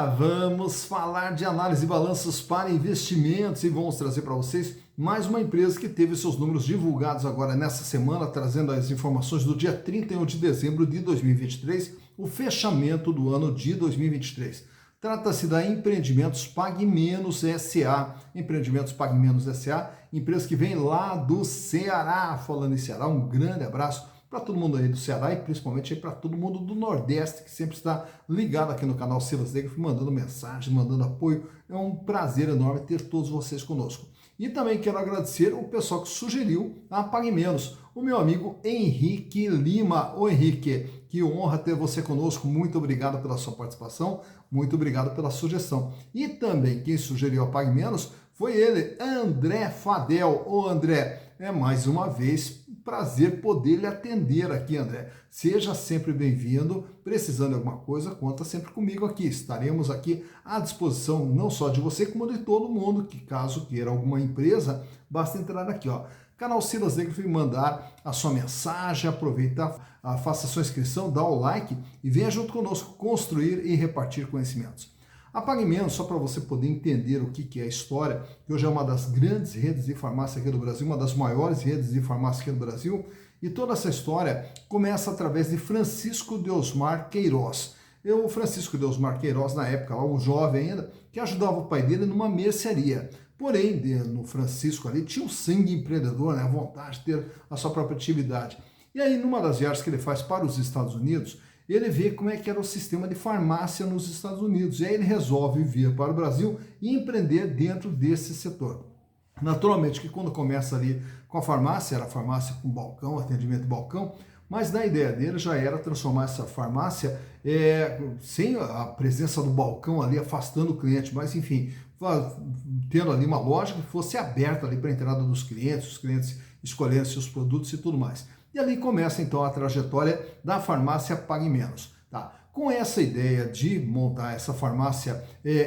Vamos falar de análise de balanços para investimentos e vamos trazer para vocês mais uma empresa que teve seus números divulgados agora nessa semana, trazendo as informações do dia 31 de dezembro de 2023, o fechamento do ano de 2023. Trata-se da Empreendimentos Pague Menos SA. Empreendimentos Pague Menos SA, empresa que vem lá do Ceará. Falando em Ceará, um grande abraço para todo mundo aí do Ceará e principalmente para todo mundo do Nordeste que sempre está ligado aqui no canal Silas Negro, mandando mensagem, mandando apoio. É um prazer enorme ter todos vocês conosco. E também quero agradecer o pessoal que sugeriu a Pague Menos, o meu amigo Henrique Lima. Ô Henrique, que honra ter você conosco, muito obrigado pela sua participação, muito obrigado pela sugestão. E também quem sugeriu a Pague Menos foi ele, André Fadel. Ô André, é mais uma vez prazer poder lhe atender aqui, André. Seja sempre bem-vindo. Precisando de alguma coisa, conta sempre comigo aqui. Estaremos aqui à disposição não só de você, como de todo mundo que, caso queira alguma empresa, basta entrar aqui, ó. Canal Silas Negro e mandar a sua mensagem, aproveita, faça a sua inscrição, dá o like e venha junto conosco construir e repartir conhecimentos. A Pague Menos, só para você poder entender o que é a história, que hoje é uma das grandes redes de farmácia aqui do Brasil, uma das maiores redes de farmácia aqui do Brasil, e toda essa história começa através de Francisco Deusmar Queiroz. O Francisco Deusmar Queiroz, na época, lá, um jovem ainda, que ajudava o pai dele numa mercearia. Porém, no Francisco ali, tinha um sangue empreendedor, né, a vontade de ter a sua própria atividade. E aí, numa das viagens que ele faz para os Estados Unidos, ele vê como é que era o sistema de farmácia nos Estados Unidos. E aí ele resolve vir para o Brasil e empreender dentro desse setor. Naturalmente que quando começa ali com a farmácia, era farmácia com balcão, atendimento de balcão, mas na ideia dele já era transformar essa farmácia sem a presença do balcão ali, afastando o cliente, mas enfim, tendo ali uma loja que fosse aberta ali para a entrada dos clientes, os clientes escolhendo seus produtos e tudo mais. E ali começa então a trajetória da farmácia Pague Menos. Tá? Com essa ideia de montar essa farmácia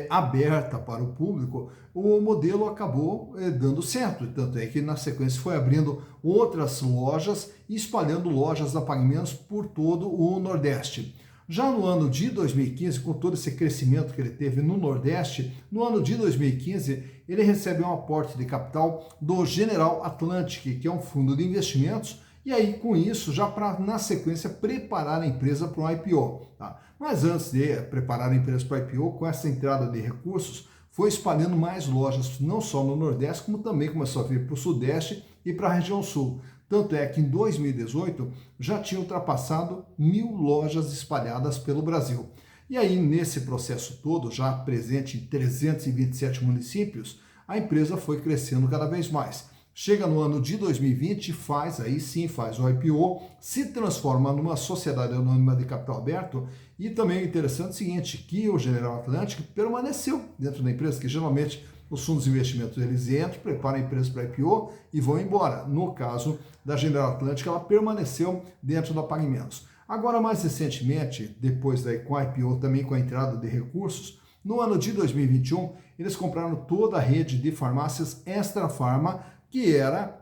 aberta para o público, o modelo acabou dando certo. Tanto é que na sequência foi abrindo outras lojas e espalhando lojas da Pague Menos por todo o Nordeste. Já no ano de 2015, com todo esse crescimento que ele teve no Nordeste, no ano de 2015, ele recebe um aporte de capital do General Atlantic, que é um fundo de investimentos. E aí, com isso, já para, na sequência, preparar a empresa para o IPO. Tá? Mas antes de preparar a empresa para o IPO, com essa entrada de recursos, foi espalhando mais lojas, não só no Nordeste, como também começou a vir para o Sudeste e para a região Sul. Tanto é que em 2018 já tinha ultrapassado 1.000 lojas espalhadas pelo Brasil. E aí, nesse processo todo, já presente em 327 municípios, a empresa foi crescendo cada vez mais. Chega no ano de 2020, faz o IPO, se transforma numa sociedade anônima de capital aberto e também é interessante o seguinte, que o General Atlantic permaneceu dentro da empresa, que geralmente os fundos de investimento eles entram, preparam a empresa para IPO e vão embora. No caso da General Atlantic, ela permaneceu dentro da Pague Menos. Agora, mais recentemente, depois com a IPO, também com a entrada de recursos, no ano de 2021, eles compraram toda a rede de farmácias Extra Farma, que era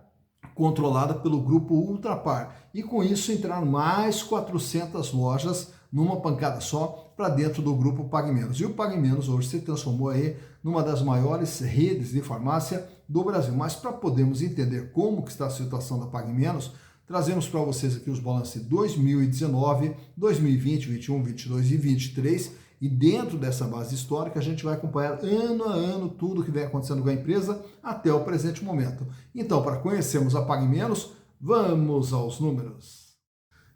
controlada pelo grupo Ultrapar. E com isso entraram mais 400 lojas numa pancada só para dentro do grupo Pague Menos. E o Pague Menos hoje se transformou aí numa das maiores redes de farmácia do Brasil. Mas para podermos entender como que está a situação da Pague Menos, trazemos para vocês aqui os balanços de 2019, 2020, 2021, 2022 e 2023. E dentro dessa base histórica, a gente vai acompanhar ano a ano tudo que vem acontecendo com a empresa até o presente momento. Então, para conhecermos a Pague Menos, vamos aos números.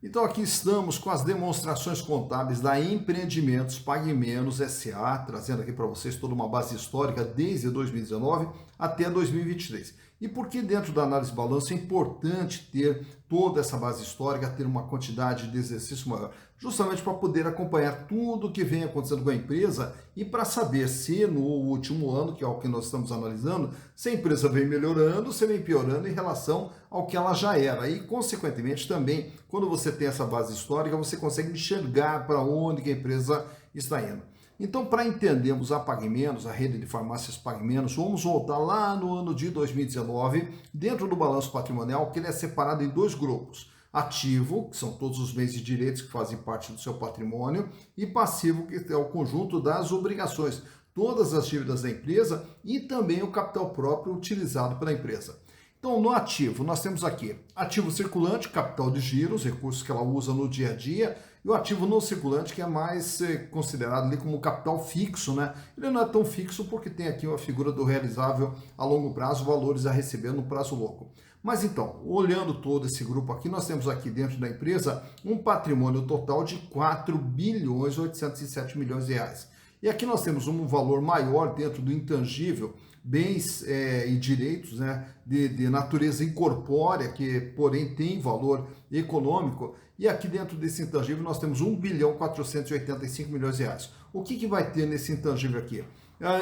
Então, aqui estamos com as demonstrações contábeis da Empreendimentos Pague Menos SA, trazendo aqui para vocês toda uma base histórica desde 2019 até 2023. E por que dentro da análise de balanço é importante ter toda essa base histórica, ter uma quantidade de exercício maior? Justamente para poder acompanhar tudo que vem acontecendo com a empresa e para saber se no último ano, que é o que nós estamos analisando, se a empresa vem melhorando, se vem piorando em relação ao que ela já era. E, consequentemente, também, quando você tem essa base histórica, você consegue enxergar para onde que a empresa está indo. Então, para entendermos a Pague Menos, a rede de farmácias Pague Menos, vamos voltar lá no ano de 2019, dentro do balanço patrimonial, que ele é separado em dois grupos. Ativo, que são todos os bens e direitos que fazem parte do seu patrimônio, e passivo, que é o conjunto das obrigações, todas as dívidas da empresa e também o capital próprio utilizado pela empresa. Então, no ativo, nós temos aqui ativo circulante, capital de giro, os recursos que ela usa no dia a dia, e o ativo não circulante, que é mais considerado ali como capital fixo, né? Ele não é tão fixo porque tem aqui a figura do realizável a longo prazo, valores a receber no prazo longo. Mas então, olhando todo esse grupo aqui, nós temos aqui dentro da empresa um patrimônio total de 4 bilhões 807 milhões de reais. E aqui nós temos um valor maior dentro do intangível, bens e direitos, né, de natureza incorpórea, que porém tem valor econômico. E aqui dentro desse intangível nós temos 1 bilhão 485 milhões de reais. O que vai ter nesse intangível aqui?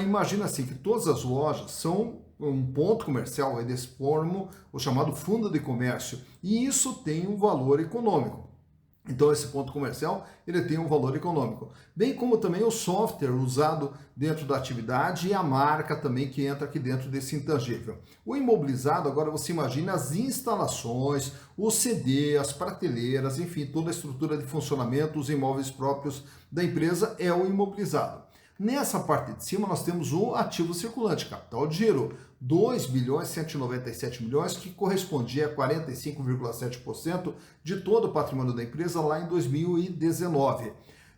Imagina assim, que todas as lojas são um ponto comercial, eles formam o chamado fundo de comércio, e isso tem um valor econômico. Então esse ponto comercial, ele tem um valor econômico, bem como também o software usado dentro da atividade e a marca também que entra aqui dentro desse intangível. O imobilizado, agora você imagina as instalações, o CD, as prateleiras, enfim, toda a estrutura de funcionamento, os imóveis próprios da empresa é o imobilizado. Nessa parte de cima nós temos o ativo circulante, capital de giro, 2 bilhões 197 milhões, que correspondia a 45,7% de todo o patrimônio da empresa lá em 2019.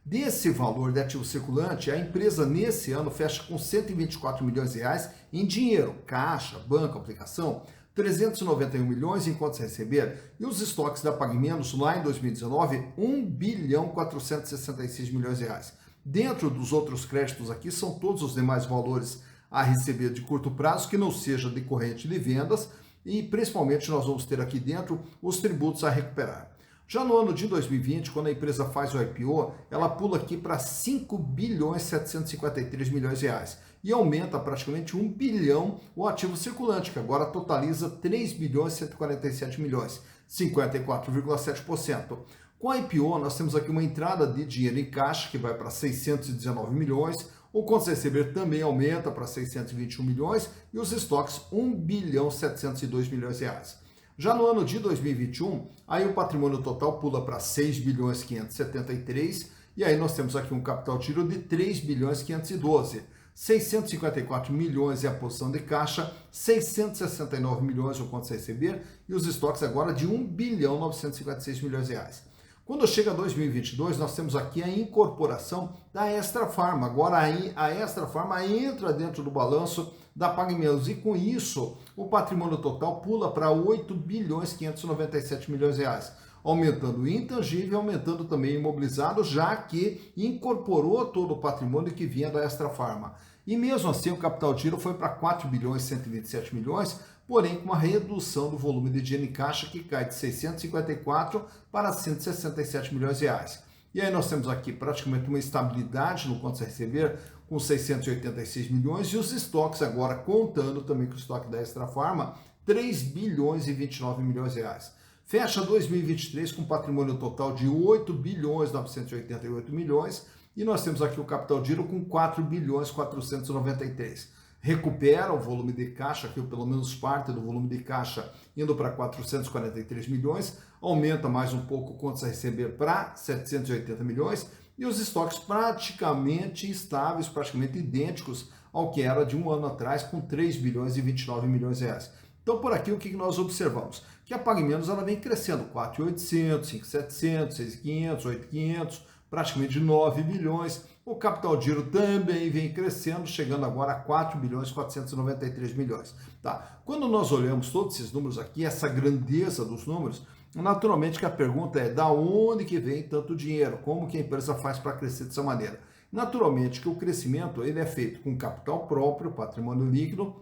Desse valor de ativo circulante, a empresa nesse ano fecha com 124 milhões de reais em dinheiro, caixa, banco, aplicação, 391 milhões em contas a receber, e os estoques da Pague Menos lá em 2019, 1 bilhão 466 milhões de reais. Dentro dos outros créditos aqui são todos os demais valores a receber de curto prazo que não seja decorrente de vendas, e principalmente nós vamos ter aqui dentro os tributos a recuperar. Já no ano de 2020, quando a empresa faz o IPO, ela pula aqui para 5 bilhões 753 milhões de reais e aumenta praticamente 1 bilhão o ativo circulante, que agora totaliza 3 bilhões 147 milhões, 54,7%. Com a IPO, nós temos aqui uma entrada de dinheiro em caixa, que vai para 619 milhões, o contas a receber também aumenta para 621 milhões, e os estoques 1 bilhão 702 milhões de reais. Já no ano de 2021, aí o patrimônio total pula para 6 bilhões 573, e aí nós temos aqui um capital de giro de 3 bilhões 512. 654 milhões é a posição de caixa, 669 milhões o contas a receber, e os estoques agora de 1 bilhão 956 milhões de reais. Quando chega a 2022, nós temos aqui a incorporação da Extra Farma. Agora a Extra Farma entra dentro do balanço da Pague Menos, e com isso o patrimônio total pula para 8 bilhões 597 milhões de reais, aumentando o intangível, aumentando também o imobilizado, já que incorporou todo o patrimônio que vinha da Extra Farma. E mesmo assim o capital de giro foi para 4 bilhões 127 milhões, porém com uma redução do volume de dinheiro em caixa que cai de 654 para 167 milhões de reais. E aí nós temos aqui praticamente uma estabilidade no contas a receber com 686 milhões, e os estoques agora, contando também com o estoque da Extra Farma, 3 bilhões e 29 milhões de reais. Fecha 2023 com patrimônio total de 8 bilhões 988 milhões, e nós temos aqui o capital de giro com 4 bilhões 493. Recupera o volume de caixa, aqui pelo menos parte do volume de caixa, indo para 443 milhões, aumenta mais um pouco contas a receber para 780 milhões, e os estoques praticamente estáveis, praticamente idênticos ao que era de um ano atrás, com 3 bilhões e 29 milhões de reais. Então, por aqui, o que nós observamos? Que a Pague Menos ela vem crescendo, 4.800, 5.700, 6.500, 8.500, praticamente de 9 bilhões. O capital de giro também vem crescendo, chegando agora a 4 bilhões 493 milhões. Tá? Quando nós olhamos todos esses números aqui, essa grandeza dos números, naturalmente que a pergunta é: da onde que vem tanto dinheiro? Como que a empresa faz para crescer dessa maneira? Naturalmente que o crescimento ele é feito com capital próprio, patrimônio líquido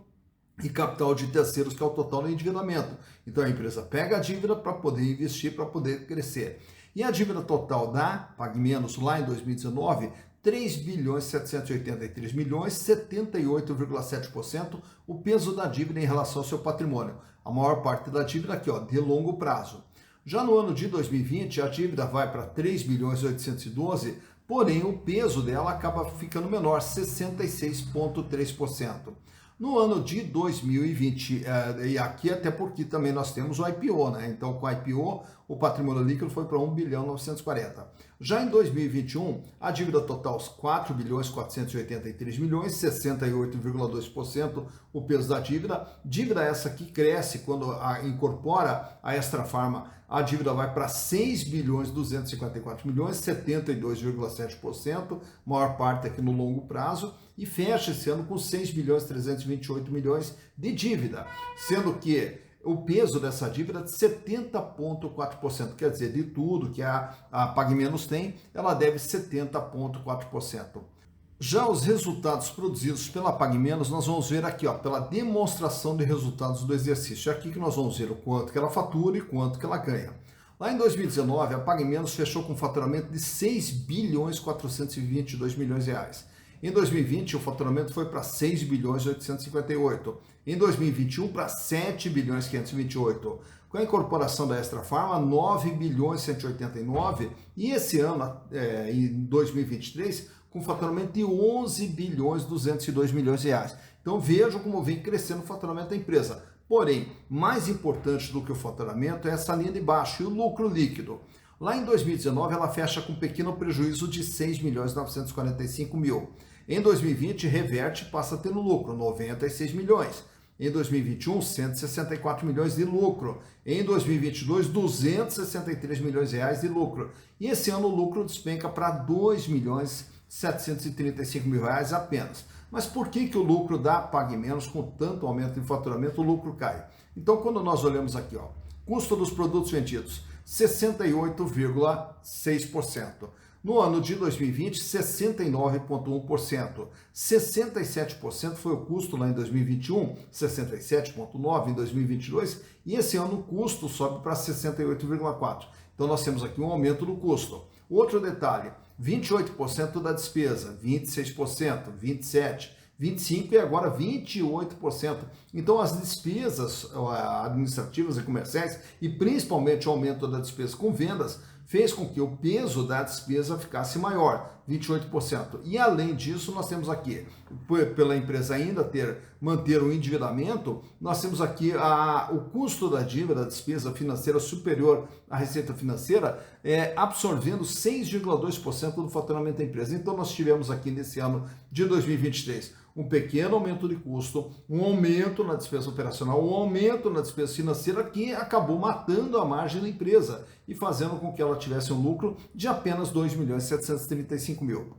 e capital de terceiros, que é o total do endividamento. Então a empresa pega a dívida para poder investir, para poder crescer. E a dívida total da Pague Menos lá em 2019, 3 bilhões 783 milhões, 78,7% o peso da dívida em relação ao seu patrimônio. A maior parte da dívida aqui, ó, de longo prazo. Já no ano de 2020, a dívida vai para 3 bilhões 812, porém o peso dela acaba ficando menor, 66,3%. No ano de 2020, e aqui até porque também nós temos o IPO, né? Então, com o IPO, o patrimônio líquido foi para 1 bilhão 940. Já em 2021, a dívida total, 4 bilhões 483 milhões, 68,2% o peso da dívida. Dívida essa que cresce quando incorpora a Extra Farma, a dívida vai para 6 bilhões 254 milhões, 72,7%, maior parte aqui no longo prazo, e fecha esse ano com 6 bilhões 328 milhões de dívida, sendo que o peso dessa dívida é de 70,4%, quer dizer, de tudo que a Pague Menos tem, ela deve 70,4%. Já os resultados produzidos pela Pague Menos, nós vamos ver aqui, ó, pela demonstração de resultados do exercício. É aqui que nós vamos ver o quanto que ela fatura e quanto que ela ganha. Lá em 2019, a Pague Menos fechou com um faturamento de 6 bilhões 422 milhões de reais. Em 2020, o faturamento foi para 6 bilhões 858. Em 2021, para 7 bilhões 528. Com a incorporação da Extra Farma, 9 bilhões 189. E esse ano, em 2023, com faturamento de 11 bilhões 202 milhões de reais. Então vejam como vem crescendo o faturamento da empresa. Porém, mais importante do que o faturamento é essa linha de baixo, e o lucro líquido. Lá em 2019, ela fecha com um pequeno prejuízo de 6 milhões 945 mil. Em 2020, reverte e passa a ter no lucro, 96 milhões. Em 2021, 164 milhões de lucro. Em 2022, 263 milhões de reais de lucro. E esse ano o lucro despenca para 2 milhões 735 mil reais apenas. Mas por que o lucro da Pague Menos, com tanto aumento de faturamento, o lucro cai? Então, quando nós olhamos aqui, ó, custo dos produtos vendidos, 68,6%. No ano de 2020, 69,1%. 67% foi o custo lá em 2021, 67,9% em 2022, e esse ano o custo sobe para 68,4%. Então nós temos aqui um aumento do custo. Outro detalhe, 28% da despesa, 26%, 27%, 25% e agora 28%. Então as despesas administrativas e comerciais, e principalmente o aumento da despesa com vendas, fez com que o peso da despesa ficasse maior, 28%. E além disso, nós temos aqui, pela empresa ainda manter o endividamento, nós temos aqui o custo da dívida, a despesa financeira superior à receita financeira, absorvendo 6,2% do faturamento da empresa. Então nós tivemos aqui nesse ano de 2023 um pequeno aumento de custo, um aumento na despesa operacional, um aumento na despesa financeira que acabou matando a margem da empresa e fazendo com que ela tivesse um lucro de apenas 2 milhões 735 mil.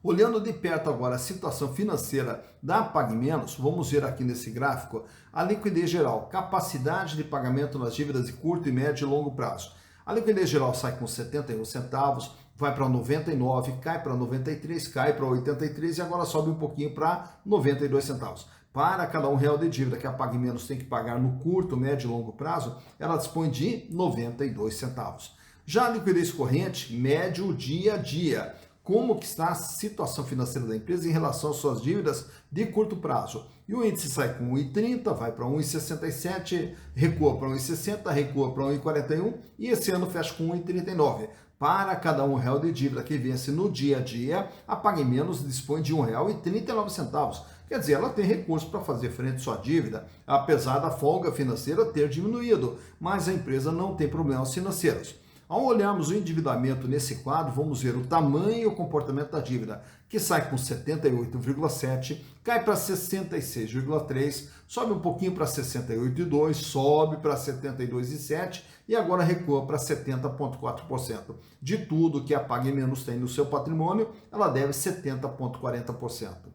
Olhando de perto agora a situação financeira da Pague Menos, vamos ver aqui nesse gráfico a liquidez geral, capacidade de pagamento nas dívidas de curto, e médio e longo prazo. A liquidez geral sai com 71 centavos, vai para 99, cai para 93, cai para 83 e agora sobe um pouquinho para 92 centavos. Para cada R$1 de dívida que a Pague Menos tem que pagar no curto, médio e longo prazo, ela dispõe de 92 centavos. Já a liquidez corrente, médio dia a dia. Como que está a situação financeira da empresa em relação às suas dívidas de curto prazo? E o índice sai com 1,30, vai para 1,67, recua para 1,60, recua para 1,41 e esse ano fecha com 1,39. Para cada R$1 de dívida que vence no dia a dia, a Pague Menos dispõe de R$1,39. Quer dizer, ela tem recursos para fazer frente à sua dívida, apesar da folga financeira ter diminuído, mas a empresa não tem problemas financeiros. Ao olharmos o endividamento nesse quadro, vamos ver o tamanho e o comportamento da dívida, que sai com 78,7, cai para 66,3, sobe um pouquinho para 68,2, sobe para 72,7 e agora recua para 70,4%. De tudo que a Pague Menos tem no seu patrimônio, ela deve 70,40%.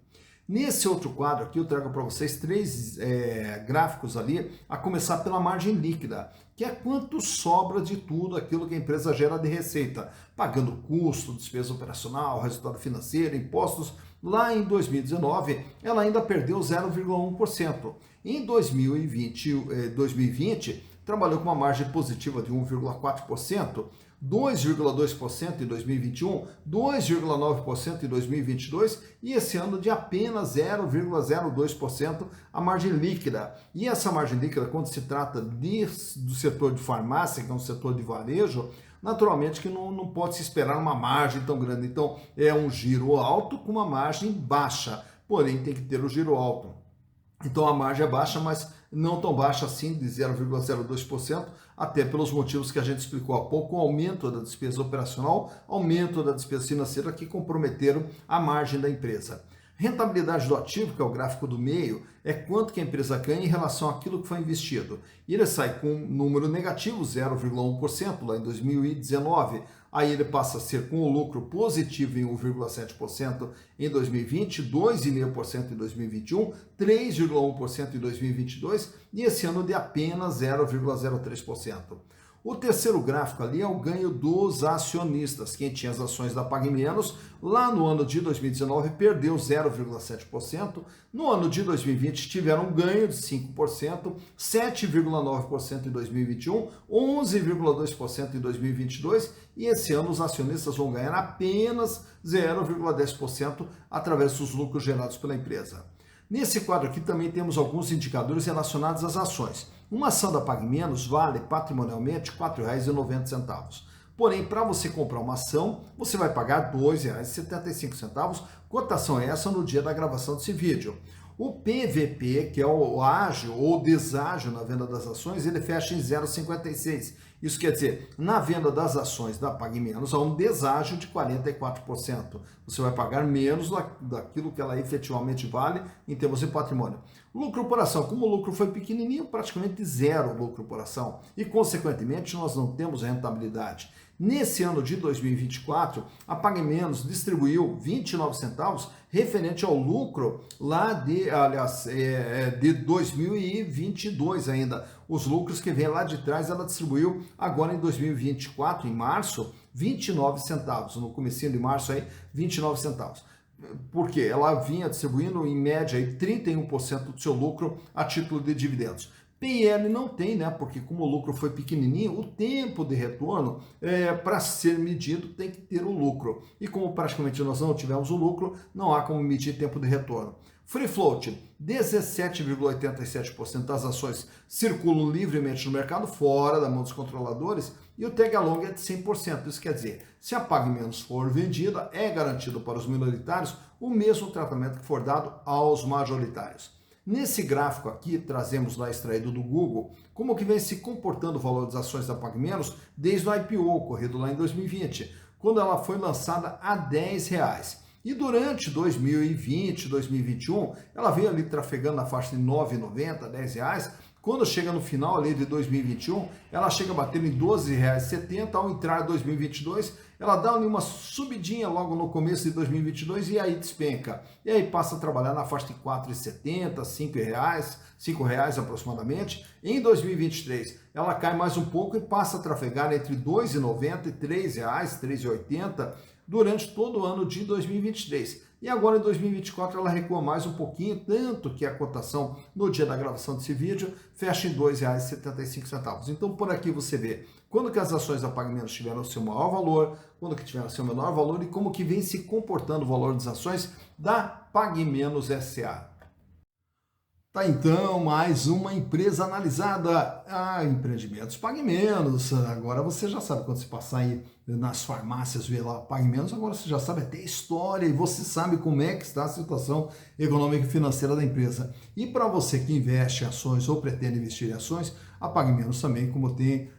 Nesse outro quadro aqui eu trago para vocês três gráficos ali, a começar pela margem líquida, que é quanto sobra de tudo aquilo que a empresa gera de receita, pagando custo, despesa operacional, resultado financeiro, impostos. Lá em 2019, ela ainda perdeu 0,1%. Em 2020, trabalhou com uma margem positiva de 1,4%, 2,2% em 2021, 2,9% em 2022 e esse ano de apenas 0,02% a margem líquida. E essa margem líquida, quando se trata do setor de farmácia, que é um setor de varejo, naturalmente que não pode se esperar uma margem tão grande. Então é um giro alto com uma margem baixa, porém tem que ter o giro alto. Então a margem é baixa, mas não tão baixa assim, de 0,02%, até pelos motivos que a gente explicou há pouco, o aumento da despesa operacional, aumento da despesa financeira que comprometeram a margem da empresa. Rentabilidade do ativo, que é o gráfico do meio, é quanto que a empresa ganha em relação àquilo que foi investido. E ele sai com um número negativo, 0,1% lá em 2019. Aí ele passa a ser com o lucro positivo em 1,7% em 2020, 2,5% em 2021, 3,1% em 2022 e esse ano de apenas 0,03%. O terceiro gráfico ali é o ganho dos acionistas. Quem tinha as ações da Pague Menos, lá no ano de 2019 perdeu 0,7%, no ano de 2020 tiveram um ganho de 5%, 7,9% em 2021, 11,2% em 2022 e esse ano os acionistas vão ganhar apenas 0,10% através dos lucros gerados pela empresa. Nesse quadro aqui também temos alguns indicadores relacionados às ações. Uma ação da Pague Menos vale patrimonialmente R$ 4,90. Porém, para você comprar uma ação, você vai pagar R$ 2,75. Cotação é essa no dia da gravação desse vídeo. O PVP, que é o ágio ou deságio na venda das ações, ele fecha em 0,56. Isso quer dizer, na venda das ações da Pague Menos, há um deságio de 44%. Você vai pagar menos daquilo que ela efetivamente vale em termos de patrimônio. Lucro por ação, como o lucro foi pequenininho, praticamente zero lucro por ação. E, consequentemente, nós não temos rentabilidade. Nesse ano de 2024, a Pague Menos distribuiu 29 centavos referente ao lucro lá de 2022 ainda. Os lucros que vem lá de trás, ela distribuiu agora em 2024, em março, 29 centavos. No comecinho de março aí, 29 centavos. Por quê? Ela vinha distribuindo em média aí 31% do seu lucro a título de dividendos. PL não tem, né? Porque como o lucro foi pequenininho, o tempo de retorno para ser medido tem que ter o lucro. E como praticamente nós não tivemos o lucro, não há como medir tempo de retorno. Free float, 17,87% das ações circulam livremente no mercado, fora da mão dos controladores, e o tag along é de 100%. Isso quer dizer, se a Pague Menos for vendida, é garantido para os minoritários o mesmo tratamento que for dado aos majoritários. Nesse gráfico aqui, trazemos lá extraído do Google, como que vem se comportando o valor das ações da Pague Menos desde o IPO, ocorrido lá em 2020, quando ela foi lançada a R$10. E durante 2020, 2021, ela veio ali trafegando na faixa de R$ 9,90, R$10. Quando chega no final ali de 2021, ela chega batendo em R$ 12,70. Ao entrar em 2022, ela dá ali uma subidinha logo no começo de 2022 e aí despenca. E aí passa a trabalhar na faixa de R$ 4,70, R$ 5 aproximadamente. Em 2023, ela cai mais um pouco e passa a trafegar entre R$ 2,90 e R$ 3,00, R$ 3,80 durante todo o ano de 2023. E agora em 2024 ela recua mais um pouquinho, tanto que a cotação no dia da gravação desse vídeo fecha em R$ 2,75. Então por aqui você vê quando que as ações da Pague Menos tiveram o seu maior valor, quando que tiveram o seu menor valor e como que vem se comportando o valor das ações da Pague Menos SA. Tá, então, mais uma empresa analisada. Empreendimentos Pague Menos. Agora você já sabe, quando você passar aí nas farmácias, ver lá Pague Menos, agora você já sabe até a história e você sabe como é que está a situação econômica e financeira da empresa. E para você que investe em ações ou pretende investir em ações, a Pague Menos também, como tem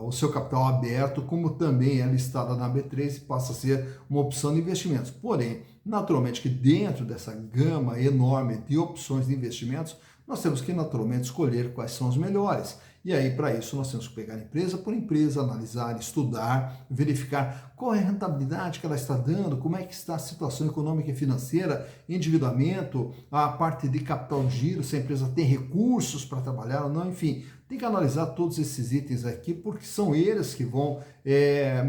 o seu capital aberto, como também é listada na B3 e passa a ser uma opção de investimentos. Porém, naturalmente que dentro dessa gama enorme de opções de investimentos, nós temos que naturalmente escolher quais são os melhores. E aí, para isso, nós temos que pegar empresa por empresa, analisar, estudar, verificar qual é a rentabilidade que ela está dando, como é que está a situação econômica e financeira, endividamento, a parte de capital de giro, se a empresa tem recursos para trabalhar ou não, enfim. Tem que analisar todos esses itens aqui, porque são eles que vão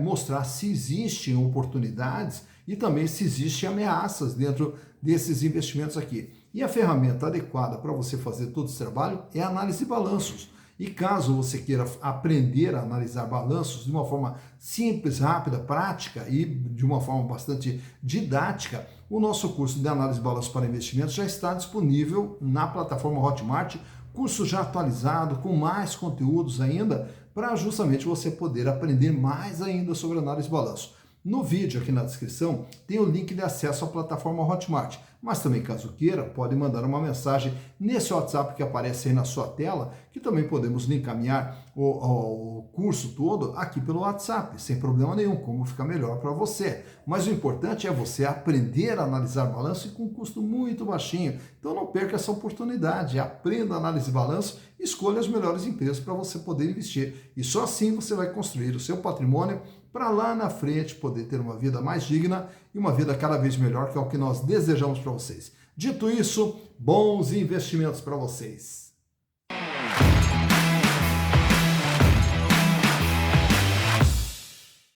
mostrar se existem oportunidades e também se existem ameaças dentro desses investimentos aqui. E a ferramenta adequada para você fazer todo esse trabalho é a análise de balanços. E caso você queira aprender a analisar balanços de uma forma simples, rápida, prática e de uma forma bastante didática, o nosso curso de análise de balanços para investimentos já está disponível na plataforma Hotmart, curso já atualizado, com mais conteúdos ainda, para justamente você poder aprender mais ainda sobre análise de balanço. No vídeo aqui na descrição tem o link de acesso à plataforma Hotmart, mas também caso queira, pode mandar uma mensagem nesse WhatsApp que aparece aí na sua tela, que também podemos lhe encaminhar o curso todo aqui pelo WhatsApp, sem problema nenhum, como fica melhor para você. Mas o importante é você aprender a analisar balanço e com um custo muito baixinho. Então não perca essa oportunidade, aprenda a análise de balanço, escolha as melhores empresas para você poder investir. E só assim você vai construir o seu patrimônio para lá na frente poder ter uma vida mais digna e uma vida cada vez melhor, que é o que nós desejamos para vocês. Dito isso, bons investimentos para vocês.